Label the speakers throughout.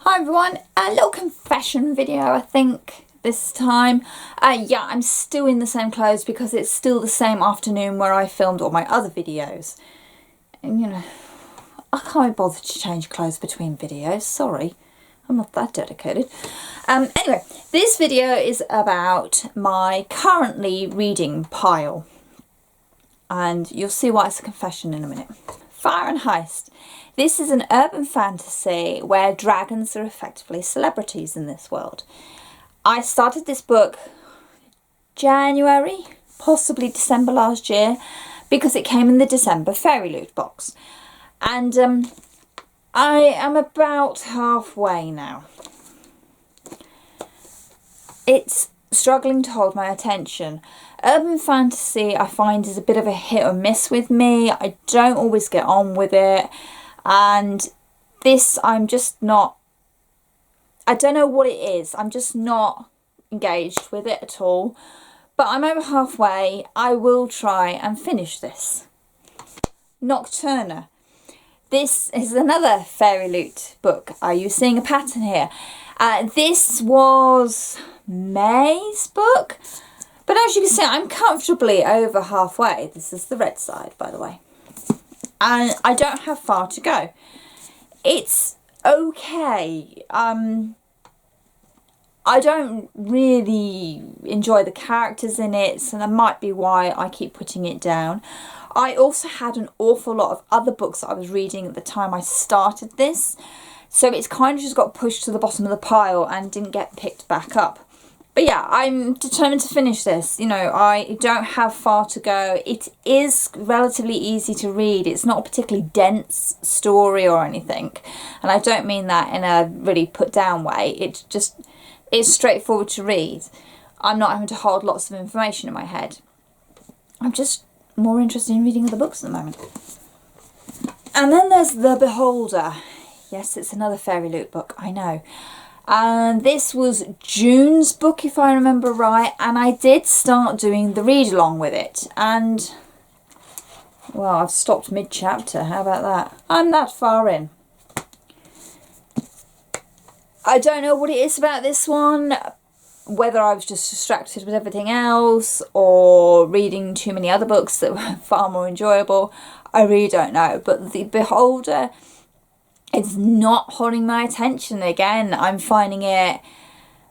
Speaker 1: Hi everyone, a little confession video I think this time. Yeah, I'm still in the same clothes because it's still the same afternoon where I filmed all my other videos. And you know, I can't be bothered to change clothes between videos, sorry. I'm not that dedicated. Anyway, this video is about my currently reading pile. And you'll see why it's a confession in a minute. Fire and Heist. This is an urban fantasy where dragons are effectively celebrities in this world. I started this book January, possibly December last year, because it came in the December Fairy Loot box. And I am about halfway now. It's struggling to hold my attention. Urban fantasy I find is a bit of a hit or miss with me. I don't always get on with it. And this, I'm just not, I don't know what it is. I'm just not engaged with it at all. But I'm over halfway. I will try and finish this. Nocturna. This is another Fairy Loot book. Are you seeing a pattern here? This was May's book. But as you can see, I'm comfortably over halfway. This is the red side, by the way. And I don't have far to go. It's okay. I don't really enjoy the characters in it, so that might be why I keep putting it down. I also had an awful lot of other books that I was reading at the time I started this, so it's kind of just got pushed to the bottom of the pile and didn't get picked back up. But yeah, I'm determined to finish this. You know, I don't have far to go. It is relatively easy to read. It's not a particularly dense story or anything. And I don't mean that in a really put down way. It just is straightforward to read. I'm not having to hold lots of information in my head. I'm just more interested in reading other books at the moment. And then there's The Beholder. Yes, it's another Fairy Loot book, I know. And this was June's book, if I remember right, and I did start doing the read along with it, and well, I've stopped mid-chapter. How about that? I'm that far in. I don't know what it is about this one, whether I was just distracted with everything else or reading too many other books that were far more enjoyable. I really don't know, but The Beholder, it's not holding my attention again. I'm finding it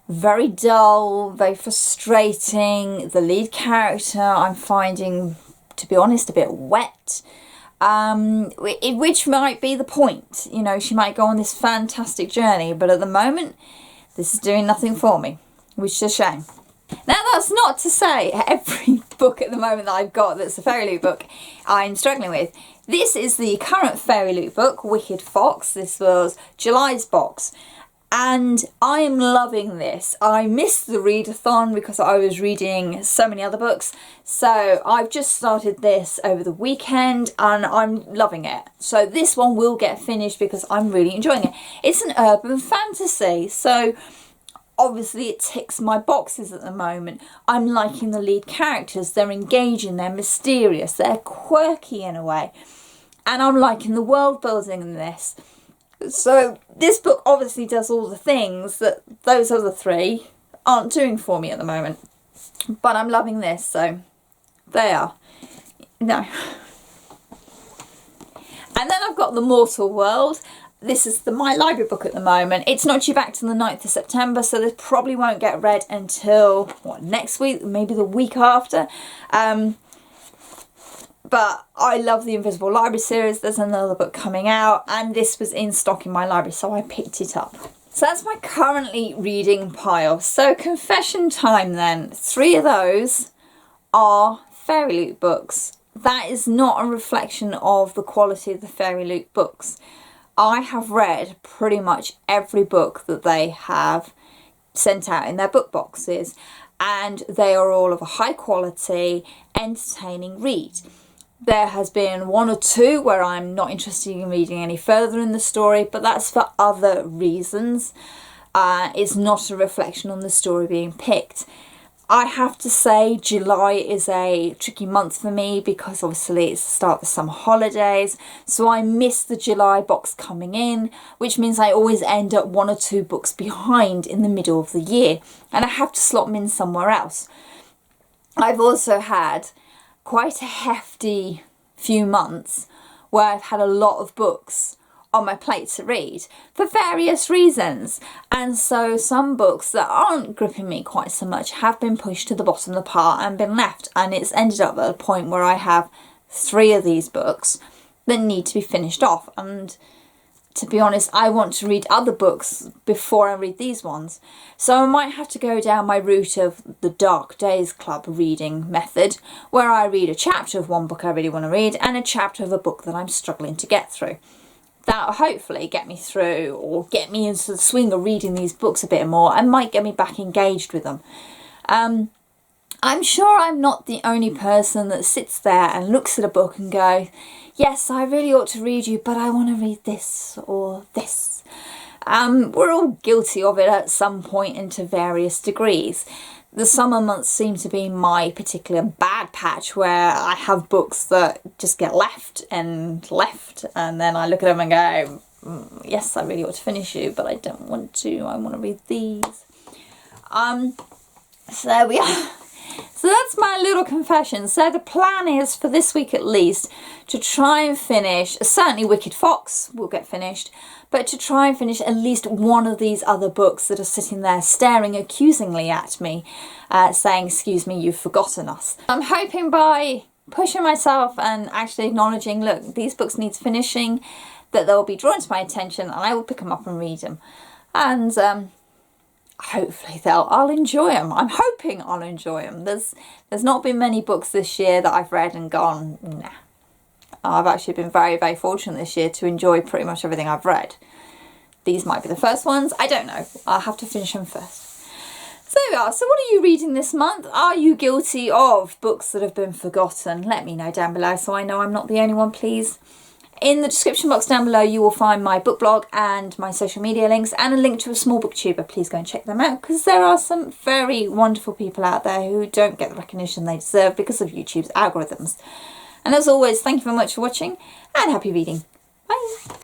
Speaker 1: very dull, very frustrating. The lead character I'm finding, to be honest, a bit wet. Which might be the point. You know, she might go on this fantastic journey, but at the moment, this is doing nothing for me, which is a shame. Now, that's not to say every book at the moment that I've got that's a Fairy Loot book I'm struggling with. This is the current Fairy Loot book, Wicked Fox. This was July's box. And I am loving this. I missed the readathon because I was reading so many other books. So I've just started this over the weekend and I'm loving it. So this one will get finished because I'm really enjoying it. It's an urban fantasy. So obviously it ticks my boxes at the moment. I'm liking the lead characters. They're engaging, they're mysterious, they're quirky in a way. And I'm liking the world building in this. So this book obviously does all the things that those other three aren't doing for me at the moment. But I'm loving this, so they are. No. And then I've got The Mortal World. This is my library book at the moment. It's not due back till the 9th of September, so this probably won't get read until, what, next week, maybe the week after. But I love the Invisible Library series. There's another book coming out, and this was in stock in my library, so I picked it up. So that's my currently reading pile. So confession time then. 3 of those are Fairy Loot books. That is not a reflection of the quality of the Fairy Loot books. I have read pretty much every book that they have sent out in their book boxes, and they are all of a high quality, entertaining read. There has been 1 or 2 where I'm not interested in reading any further in the story, but that's for other reasons. It's not a reflection on the story being picked. I have to say July is a tricky month for me because obviously it's the start of the summer holidays, so I miss the July box coming in, which means I always end up 1 or 2 books behind in the middle of the year, and I have to slot them in somewhere else. I've also had quite a hefty few months where I've had a lot of books on my plate to read for various reasons, and so some books that aren't gripping me quite so much have been pushed to the bottom of the pile and been left, and it's ended up at a point where I have 3 of these books that need to be finished off. And to be honest, I want to read other books before I read these ones, so I might have to go down my route of the Dark Days Club reading method, where I read a chapter of one book I really want to read and a chapter of a book that I'm struggling to get through. That'll hopefully get me through or get me into the swing of reading these books a bit more and might get me back engaged with them. I'm sure I'm not the only person that sits there and looks at a book and goes, yes, I really ought to read you, but I want to read this or this. We're all guilty of it at some point and to various degrees. The summer months seem to be my particular bad patch, where I have books that just get left, and then I look at them and go, yes, I really ought to finish you, but I don't want to. I want to read these. So there we are. So that's my little confession. So the plan is, for this week at least, to try and finish, certainly Wicked Fox will get finished, but to try and finish at least one of these other books that are sitting there staring accusingly at me, saying, excuse me, you've forgotten us. I'm hoping by pushing myself and actually acknowledging, look, these books need finishing, that they'll be drawn to my attention and I will pick them up and read them. And hopefully I'll enjoy them. I'm hoping I'll enjoy them. There's not been many books this year that I've read and gone, nah. I've actually been very, very fortunate this year to enjoy pretty much everything I've read. These might be the first ones. I don't know. I'll have to finish them first. So there we are. So what are you reading this month? Are you guilty of books that have been forgotten? Let me know down below so I know I'm not the only one, please. In the description box down below you will find my book blog and my social media links and a link to a small booktuber. Please go and check them out, because there are some very wonderful people out there who don't get the recognition they deserve because of YouTube's algorithms. And as always, thank you very much for watching and happy reading. Bye!